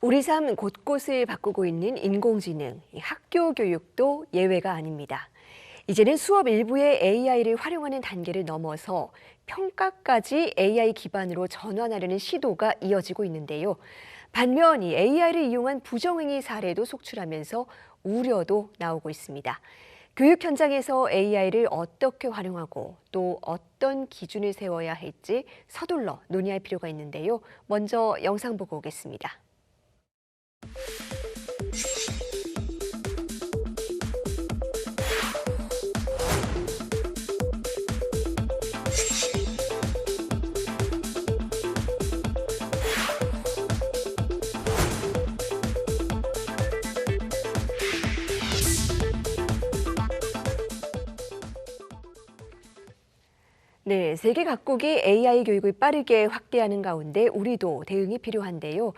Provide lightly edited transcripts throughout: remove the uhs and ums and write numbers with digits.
우리 삶 곳곳을 바꾸고 있는 인공지능, 학교 교육도 예외가 아닙니다. 이제는 수업 일부에 AI를 활용하는 단계를 넘어서 평가까지 AI 기반으로 전환하려는 시도가 이어지고 있는데요. 반면 이 AI를 이용한 부정행위 사례도 속출하면서 우려도 나오고 있습니다. 교육 현장에서 AI를 어떻게 활용하고 또 어떤 기준을 세워야 할지 서둘러 논의할 필요가 있는데요. 먼저 영상 보고 오겠습니다. 네, 세계 각국이 AI 교육을 빠르게 확대하는 가운데 우리도 대응이 필요한데요.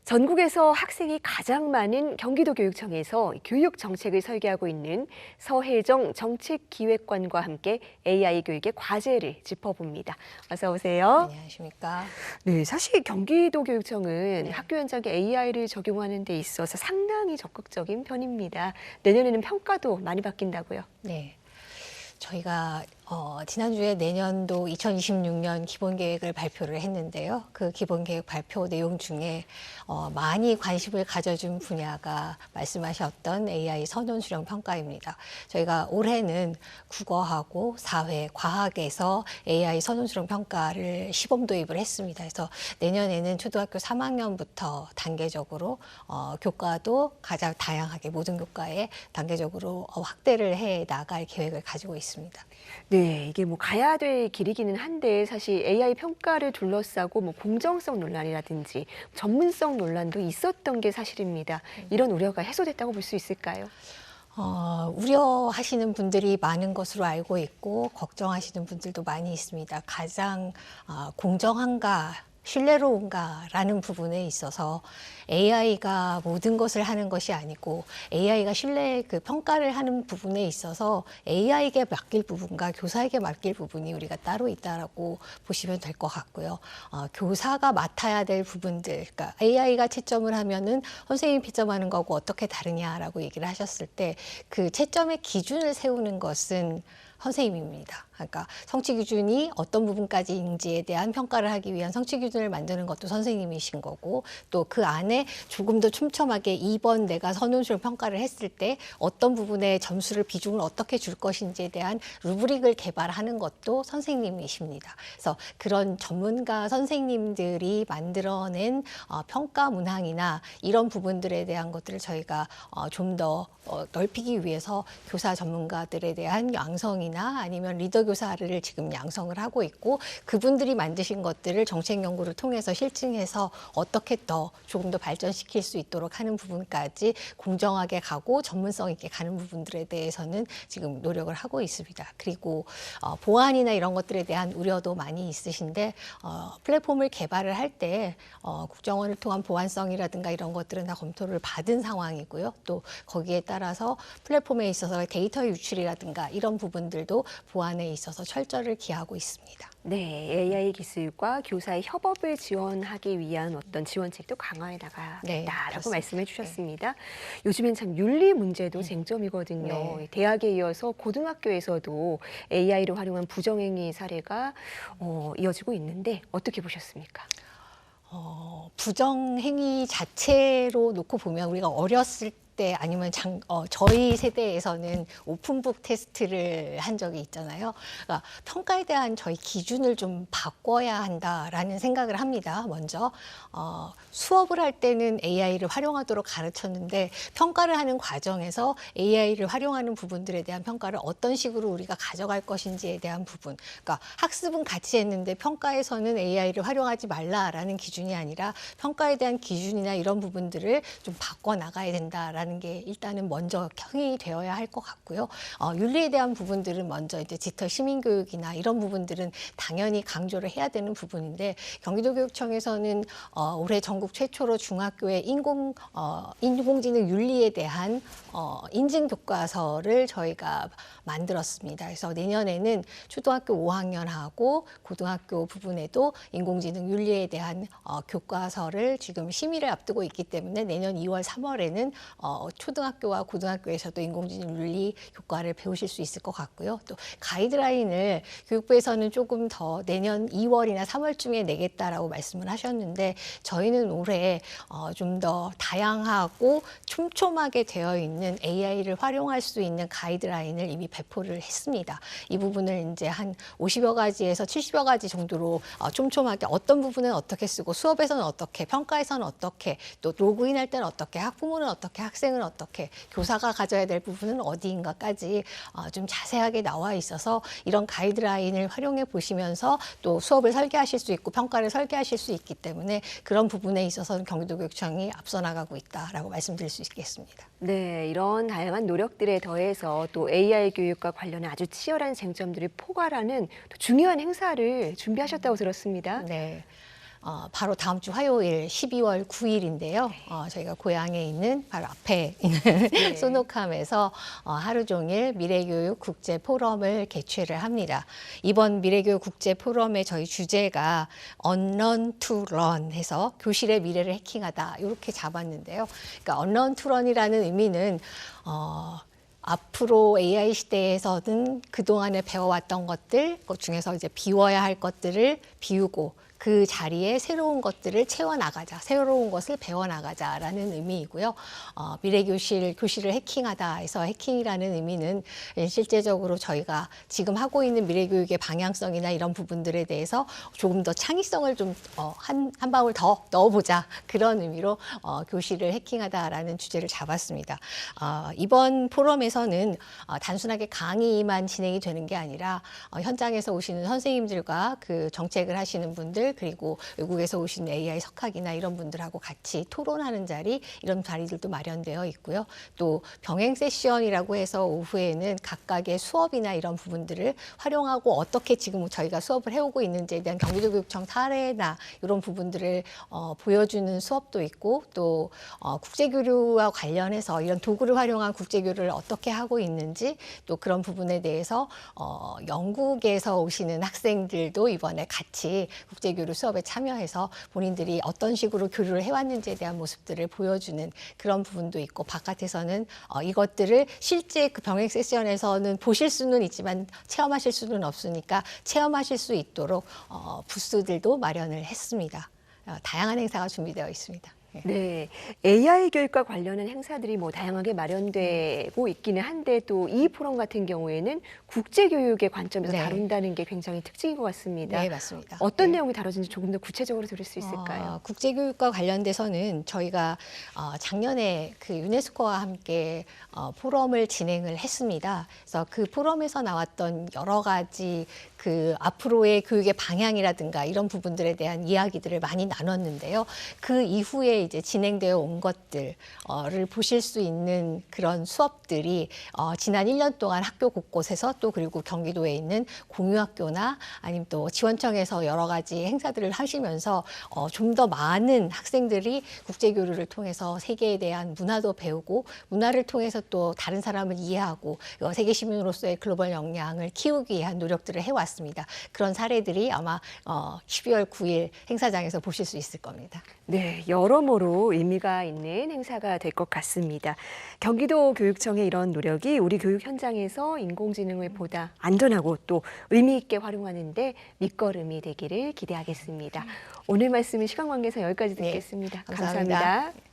전국에서 학생이 가장 많은 경기도교육청에서 교육 정책을 설계하고 있는 서혜정 정책기획관과 함께 AI 교육의 과제를 짚어봅니다. 어서 오세요. 안녕하십니까. 네, 사실 경기도교육청은 학교 현장에 AI를 적용하는 데 있어서 상당히 적극적인 편입니다. 내년에는 평가도 많이 바뀐다고요? 네. 저희가 지난주에 내년도 2026년 기본계획을 발표를 했는데요. 그 기본계획 발표 내용 중에 많이 관심을 가져준 분야가 말씀하셨던 AI 선원 수령 평가입니다. 저희가 올해는 국어하고 사회, 과학에서 AI 선원 수령 평가를 시범 도입을 했습니다. 그래서 내년에는 초등학교 3학년부터 단계적으로 교과도 가장 다양하게 모든 교과에 단계적으로 확대를 해 나갈 계획을 가지고 있습니다. 네, 이게 뭐 가야 될 길이기는 한데 사실 AI 평가를 둘러싸고 뭐 공정성 논란이라든지 전문성 논란도 있었던 게 사실입니다. 이런 우려가 해소됐다고 볼 수 있을까요? 우려하시는 분들이 많은 것으로 알고 있고 걱정하시는 분들도 많이 있습니다. 가장 공정한가 신뢰로운가라는 부분에 있어서 AI가 모든 것을 하는 것이 아니고 AI가 신뢰 평가를 하는 부분에 있어서 AI에게 맡길 부분과 교사에게 맡길 부분이 우리가 따로 있다라고 보시면 될 것 같고요. 교사가 맡아야 될 부분들, 그러니까 AI가 채점을 하면은 선생님이 채점하는 거고 어떻게 다르냐라고 얘기를 하셨을 때 그 채점의 기준을 세우는 것은 선생님입니다. 그러니까 성취 기준이 어떤 부분까지인지에 대한 평가를 하기 위한 성취 기준을 만드는 것도 선생님이신 거고 또 그 안에 조금 더 촘촘하게 이번 내가 선원수를 평가를 했을 때 어떤 부분에 점수를 비중을 어떻게 줄 것인지에 대한 루브릭을 개발하는 것도 선생님이십니다. 그래서 그런 전문가 선생님들이 만들어낸 평가 문항이나 이런 부분들에 대한 것들을 저희가 좀 더 넓히기 위해서 교사 전문가들에 대한 양성이나 아니면 리더 교사를 지금 양성을 하고 있고 그분들이 만드신 것들을 정책 연구를 통해서 실증해서 어떻게 더 조금 더 발전시킬 수 있도록 하는 부분까지 공정하게 가고 전문성 있게 가는 부분들에 대해서는 지금 노력을 하고 있습니다. 그리고 보안이나 이런 것들에 대한 우려도 많이 있으신데 플랫폼을 개발을 할 때 국정원을 통한 보안성이라든가 이런 것들은 다 검토를 받은 상황이고요. 또 거기에 따라서 플랫폼에 있어서 데이터 유출이라든가 이런 부분들도 보안에 있어서 철저를 기하고 있습니다. 네, AI 기술과 교사의 협업을 지원하기 위한 어떤 지원책도 강화해 나가겠다라고 말씀해 주셨습니다. 요즘엔 참 윤리 문제도 쟁점이거든요. 네. 대학에 이어서 고등학교에서도 AI를 활용한 부정행위 사례가 이어지고 있는데 어떻게 보셨습니까? 부정행위 자체로 놓고 보면 우리가 어렸을 때 아니면 저희 세대에서는 오픈북 테스트를 한 적이 있잖아요. 그러니까 평가에 대한 저희 기준을 좀 바꿔야 한다라는 생각을 합니다. 먼저 수업을 할 때는 AI를 활용하도록 가르쳤는데 평가를 하는 과정에서 AI를 활용하는 부분들에 대한 평가를 어떤 식으로 우리가 가져갈 것인지에 대한 부분. 그러니까 학습은 같이 했는데 평가에서는 AI를 활용하지 말라라는 기준이 아니라 평가에 대한 기준이나 이런 부분들을 좀 바꿔 나가야 된다라는 있다라는 게 일단은 먼저 형이 되어야 할 것 같고요. 윤리에 대한 부분들은 먼저 이제 디지털 시민교육이나 이런 부분들은 당연히 강조를 해야 되는 부분인데 경기도교육청에서는 올해 전국 최초로 중학교에 인공지능 윤리에 대한 인증 교과서를 저희가 만들었습니다. 그래서 내년에는 초등학교 5학년하고 고등학교 부분에도 인공지능 윤리에 대한 교과서를 지금 심의를 앞두고 있기 때문에 내년 2월, 3월에는 초등학교와 고등학교에서도 인공지능 윤리 교과를 배우실 수 있을 것 같고요. 또 가이드라인을 교육부에서는 조금 더 내년 2월이나 3월쯤에 내겠다라고 말씀을 하셨는데 저희는 올해 좀 더 다양하고 촘촘하게 되어 있는 AI를 활용할 수 있는 가이드라인을 이미 배포를 했습니다. 이 부분을 이제 한 50여 가지에서 70여 가지 정도로 촘촘하게 어떤 부분은 어떻게 쓰고 수업에서는 어떻게, 평가에서는 어떻게, 또 로그인할 때는 어떻게, 학부모는 어떻게, 학생은 어떻게, 교사가 가져야 될 부분은 어디인가까지 좀 자세하게 나와 있어서 이런 가이드라인을 활용해 보시면서 또 수업을 설계하실 수 있고 평가를 설계하실 수 있기 때문에 그런 부분에 있어서는 경기도교육청이 앞서 나가고 있다라고 말씀드릴 수 있겠습니다. 네, 이런 다양한 노력들에 더해서 또 AI 교육과 관련한 아주 치열한 쟁점들을 포괄하는 또 중요한 행사를 준비하셨다고 들었습니다. 네. 바로 다음 주 화요일 12월 9일인데요. 저희가 고향에 있는 바로 앞에 있는 네. 소노캄에서 하루 종일 미래교육 국제 포럼을 개최를 합니다. 이번 미래교육 국제 포럼의 저희 주제가 Unlearn to Learn 해서 교실의 미래를 해킹하다 이렇게 잡았는데요. 그러니까 Unlearn to Learn이라는 의미는 앞으로 AI 시대에서는 그동안에 배워왔던 것들, 그 중에서 이제 비워야 할 것들을 비우고 그 자리에 새로운 것들을 채워나가자, 새로운 것을 배워나가자라는 의미이고요. 교실을 해킹하다 해서 해킹이라는 의미는 실제적으로 저희가 지금 하고 있는 미래교육의 방향성이나 이런 부분들에 대해서 조금 더 창의성을 좀 한 방울 더 넣어보자 그런 의미로 교실을 해킹하다라는 주제를 잡았습니다. 이번 포럼에서는 단순하게 강의만 진행이 되는 게 아니라 현장에서 오시는 선생님들과 그 정책을 하시는 분들 그리고 외국에서 오신 AI 석학이나 이런 분들하고 같이 토론하는 자리 이런 자리들도 마련되어 있고요. 또 병행 세션이라고 해서 오후에는 각각의 수업이나 이런 부분들을 활용하고 어떻게 지금 저희가 수업을 해오고 있는지에 대한 경기도교육청 사례나 이런 부분들을 보여주는 수업도 있고 또 국제교류와 관련해서 이런 도구를 활용한 국제교류를 어떻게 하고 있는지 또 그런 부분에 대해서 영국에서 오시는 학생들도 이번에 같이 국제교류 수업에 참여해서 본인들이 어떤 식으로 교류를 해왔는지에 대한 모습들을 보여주는 그런 부분도 있고 바깥에서는 이것들을 실제 그 병행 세션에서는 보실 수는 있지만 체험하실 수는 없으니까 체험하실 수 있도록 부스들도 마련을 했습니다. 다양한 행사가 준비되어 있습니다. 네, AI 교육과 관련한 행사들이 뭐 다양하게 마련되고 있기는 한데 또 이 포럼 같은 경우에는 국제 교육의 관점에서 네. 다룬다는 게 굉장히 특징인 것 같습니다. 네, 맞습니다. 어떤 네. 내용이 다뤄진지 조금 더 구체적으로 들을 수 있을까요? 국제교육과 관련돼서는 저희가 작년에 그 유네스코와 함께 포럼을 진행을 했습니다. 그래서 그 포럼에서 나왔던 여러 가지 그 앞으로의 교육의 방향이라든가 이런 부분들에 대한 이야기들을 많이 나눴는데요. 그 이후에 이제 진행되어 온 것들을 보실 수 있는 그런 수업들이 지난 1년 동안 학교 곳곳에서 또 그리고 경기도에 있는 공유학교나 아니면 또 지원청에서 여러 가지 행사들을 하시면서 좀 더 많은 학생들이 국제교류를 통해서 세계에 대한 문화도 배우고 문화를 통해서 또 다른 사람을 이해하고 세계 시민으로서의 글로벌 역량을 키우기 위한 노력들을 해왔습니다. 그런 사례들이 아마 12월 9일 행사장에서 보실 수 있을 겁니다. 네, 여러모로 의미가 있는 행사가 될 것 같습니다. 경기도 교육청의 이런 노력이 우리 교육 현장에서 인공지능을 보다 안전하고 또 의미 있게 활용하는 데 밑거름이 되기를 기대하겠습니다. 오늘 말씀은 시간 관계상 여기까지 듣겠습니다. 감사합니다. 감사합니다.